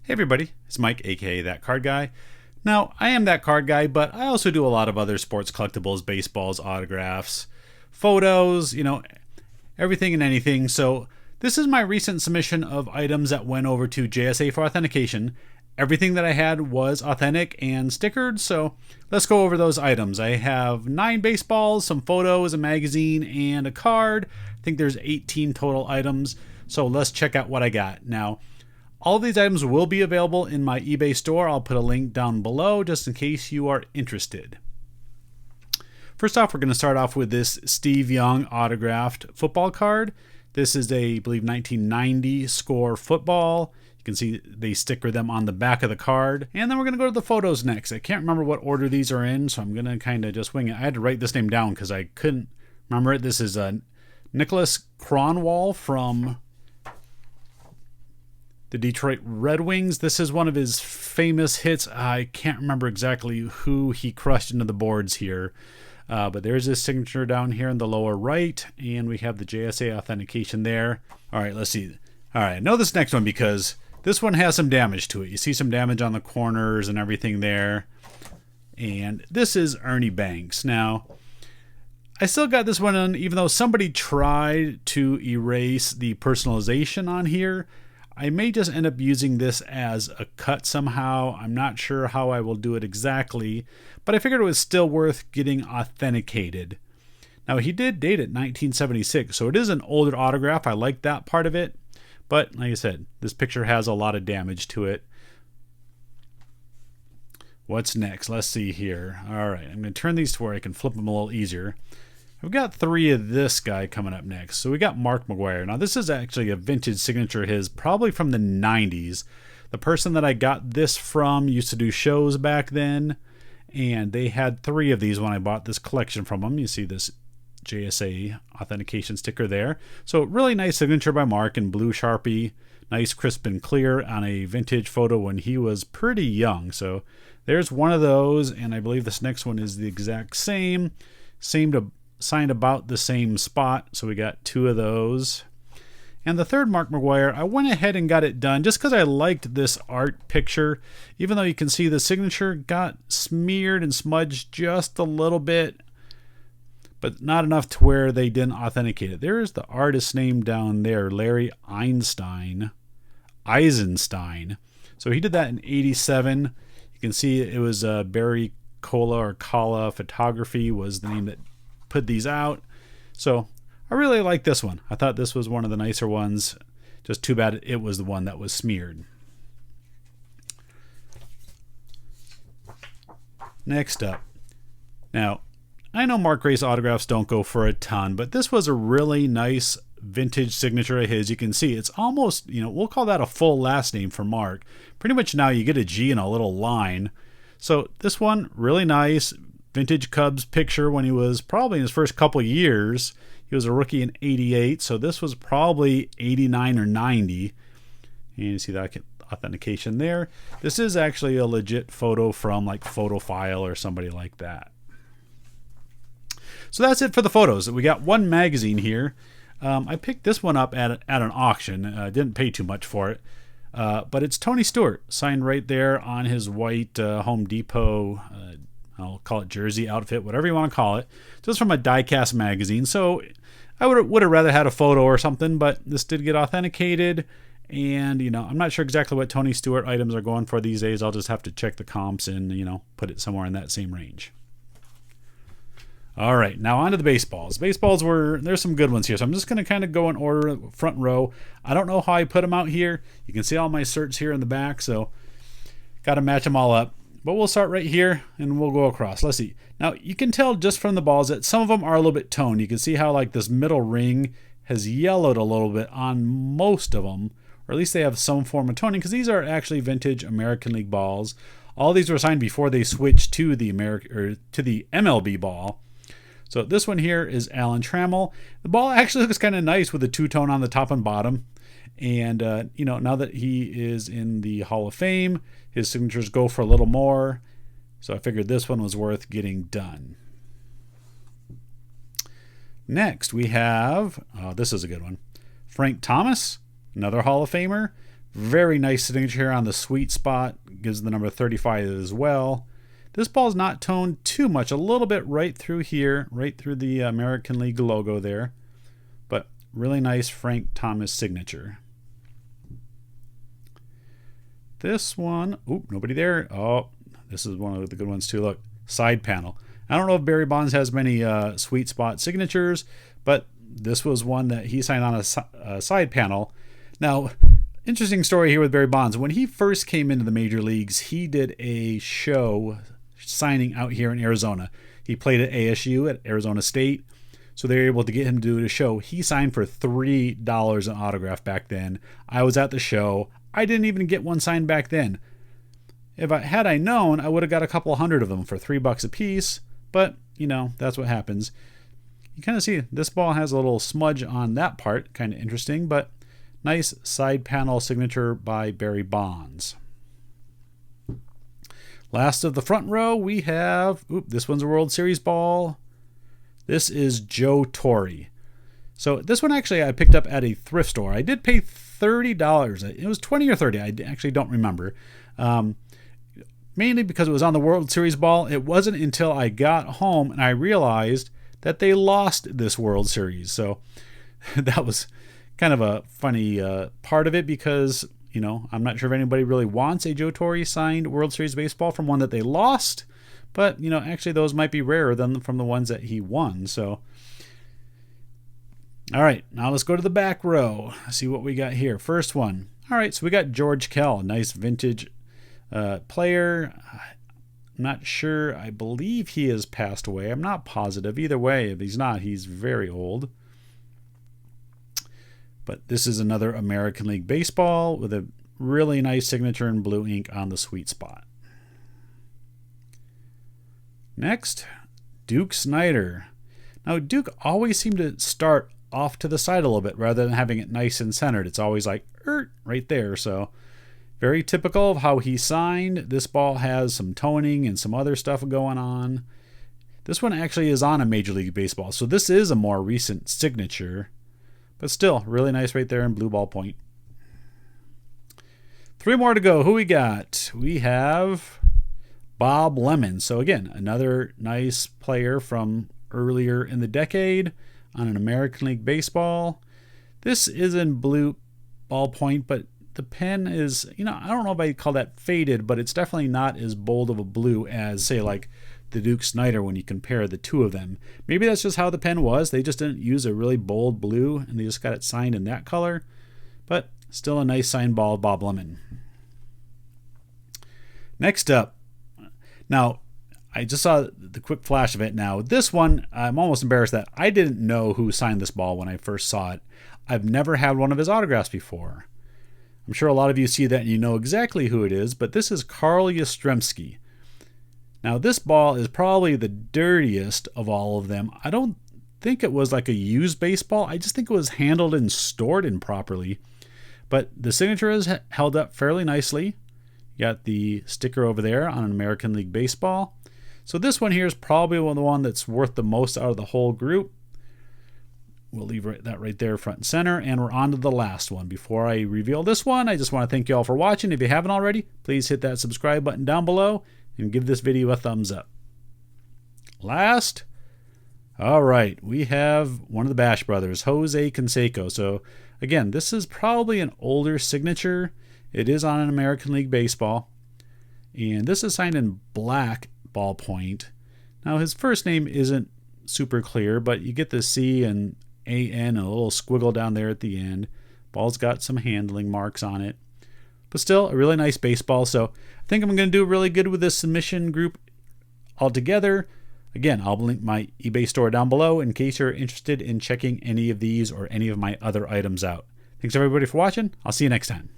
Hey everybody, it's Mike, aka That Card Guy. Now, I am that card guy, but I also do a lot of other sports collectibles, baseballs, autographs, photos, everything and anything. So, this is my recent submission of items that went over to JSA for authentication. Everything that I had was authentic and stickered, so let's go over those items. I have 9 baseballs, some photos, a magazine, and a card. I think there's 18 total items, so let's check out what I got. Now, all of these items will be available in my eBay store. I'll put a link down below just in case you are interested. First off, we're going to start off with this Steve Young autographed football card. This is a, I believe, 1990 score football. You can see they sticker them on the back of the card. And then we're going to go to the photos next. I can't remember what order these are in, so I'm going to kind of just wing it. I had to write this name down because I couldn't remember it. This is Nicholas Kronwall from the Detroit Red Wings. This is one of his famous hits. I can't remember exactly who he crushed into the boards here. But there's his signature down here in the lower right. And we have the JSA authentication there. All right, let's see. All right, I know this next one because this one has some damage to it. You see some damage on the corners and everything there. And this is Ernie Banks. Now, I still got this one on, even though somebody tried to erase the personalization on here. I may just end up using this as a cut somehow. I'm not sure how I will do it exactly, but I figured it was still worth getting authenticated. Now, he did date it 1976, so it is an older autograph. I like that part of it, but like I said, this picture has a lot of damage to it. What's next? Let's see here. All right, I'm going to turn these to where I can flip them a little easier. We've got 3 of this guy coming up next. So we got Mark McGwire. Now this is actually a vintage signature of his, probably from the 90s. The person that I got this from used to do shows back then, and they had 3 of these when I bought this collection from them. You see this JSA authentication sticker there. So really nice signature by Mark in blue Sharpie. Nice, crisp, and clear on a vintage photo when he was pretty young. So there's one of those, and I believe this next one is the exact same. Signed about the same spot, so we got 2 of those. And the third Mark McGwire, I went ahead and got it done just because I liked this art picture, even though you can see the signature got smeared and smudged just a little bit, but not enough to where they didn't authenticate it. There's the artist's name down there, Larry Eisenstein. So he did that in 87. You can see it was Barry Kala Photography was the name that put these out. So I really like this one. I thought this was one of the nicer ones. Just too bad it was the one that was smeared. Next up. Now, I know Mark Gray's autographs don't go for a ton, but this was a really nice vintage signature of his. You can see it's almost, we'll call that a full last name for Mark. Pretty much now you get a G and a little line. So this one, really nice. Vintage Cubs picture when he was probably in his first couple years. He was a rookie in 88, so this was probably 89 or 90. And you see that authentication there. This is actually a legit photo from like PhotoFile or somebody like that. So that's it for the photos. We got one magazine here. I picked this one up at an auction. Didn't pay too much for it. But it's Tony Stewart, signed right there on his white Home Depot I'll call it jersey, outfit, whatever you want to call it. Just from a die-cast magazine. So I would have rather had a photo or something, but this did get authenticated. And, I'm not sure exactly what Tony Stewart items are going for these days. I'll just have to check the comps and, put it somewhere in that same range. All right, now on to the baseballs. There's some good ones here. So I'm just going to kind of go in order, front row. I don't know how I put them out here. You can see all my certs here in the back, so got to match them all up. But we'll start right here and we'll go across. Let's see. Now you can tell just from the balls that some of them are a little bit toned. You can see how like this middle ring has yellowed a little bit on most of them, or at least they have some form of toning because these are actually vintage American League balls. All these were signed before they switched to the MLB ball. So this one here is Alan Trammell. The ball actually looks kind of nice with the two-tone on the top and bottom. And, now that he is in the Hall of Fame, his signatures go for a little more. So I figured this one was worth getting done. Next, we have, this is a good one, Frank Thomas, another Hall of Famer. Very nice signature here on the sweet spot. Gives the number 35 as well. This ball is not toned too much. A little bit right through here, right through the American League logo there. But really nice Frank Thomas signature. This one, oop, nobody there. Oh, this is one of the good ones too. Look, side panel. I don't know if Barry Bonds has many sweet spot signatures, but this was one that he signed on a side panel. Now, interesting story here with Barry Bonds. When he first came into the major leagues, he did a show signing out here in Arizona. He played at ASU at Arizona State, so they were able to get him to do a show. He signed for $3 an autograph back then. I was at the show. I didn't even get one signed back then. Had I known, I would have got a couple hundred of them for $3 a piece, but, you know, that's what happens. You kind of see this ball has a little smudge on that part, kind of interesting, but nice side panel signature by Barry Bonds. Last of the front row, we have, this one's a World Series ball. This is Joe Torre. So this one actually I picked up at a thrift store. I did pay $30. It was $20 or $30. I actually don't remember. Mainly because it was on the World Series ball. It wasn't until I got home and I realized that they lost this World Series. So that was kind of a funny part of it because, you know, I'm not sure if anybody really wants a Joe Torre signed World Series baseball from one that they lost. But, you know, actually those might be rarer than from the ones that he won. So, all right, now let's go to the back row. See what we got here. First one. All right, so we got George Kell, nice vintage player. I'm not sure. I believe he has passed away. I'm not positive. Either way, if he's not, he's very old. But this is another American League baseball with a really nice signature in blue ink on the sweet spot. Next, Duke Snider. Now, Duke always seemed to start off to the side a little bit rather than having it nice and centered. It's always like right there. So very typical of how he signed. This ball has some toning and some other stuff going on. This one actually is on a Major League Baseball, so this is a more recent signature. But still, really nice right there in blue ballpoint. 3 more to go. Who we got? We have Bob Lemon. So again, another nice player from earlier in the decade on an American League baseball. This is in blue ballpoint, but the pen is, you know, I don't know if I'd call that faded, but it's definitely not as bold of a blue as, say, like the Duke Snider when you compare the two of them. Maybe that's just how the pen was. They just didn't use a really bold blue, and they just got it signed in that color. But still a nice signed ball of Bob Lemon. Next up, now, I just saw the quick flash of it now. This one, I'm almost embarrassed that I didn't know who signed this ball when I first saw it. I've never had one of his autographs before. I'm sure a lot of you see that and you know exactly who it is, but this is Carl Yastrzemski. Now, this ball is probably the dirtiest of all of them. I don't think it was like a used baseball. I just think it was handled and stored improperly. But the signature is held up fairly nicely. You got the sticker over there on an American League baseball. So this one here is probably the one that's worth the most out of the whole group. We'll leave that right there front and center, and we're on to the last one. Before I reveal this one, I just want to thank you all for watching. If you haven't already, please hit that subscribe button down below and give this video a thumbs up. Last, all right, we have one of the Bash brothers, Jose Canseco. So again, this is probably an older signature. It is on an American League baseball, and this is signed in black ballpoint. Now his first name isn't super clear, but you get the C and AN and a little squiggle down there at the end. Ball's got some handling marks on it, but still a really nice baseball. So I think I'm going to do really good with this submission group altogether. Again, I'll link my eBay store down below in case you're interested in checking any of these or any of my other items out. Thanks everybody for watching. I'll see you next time.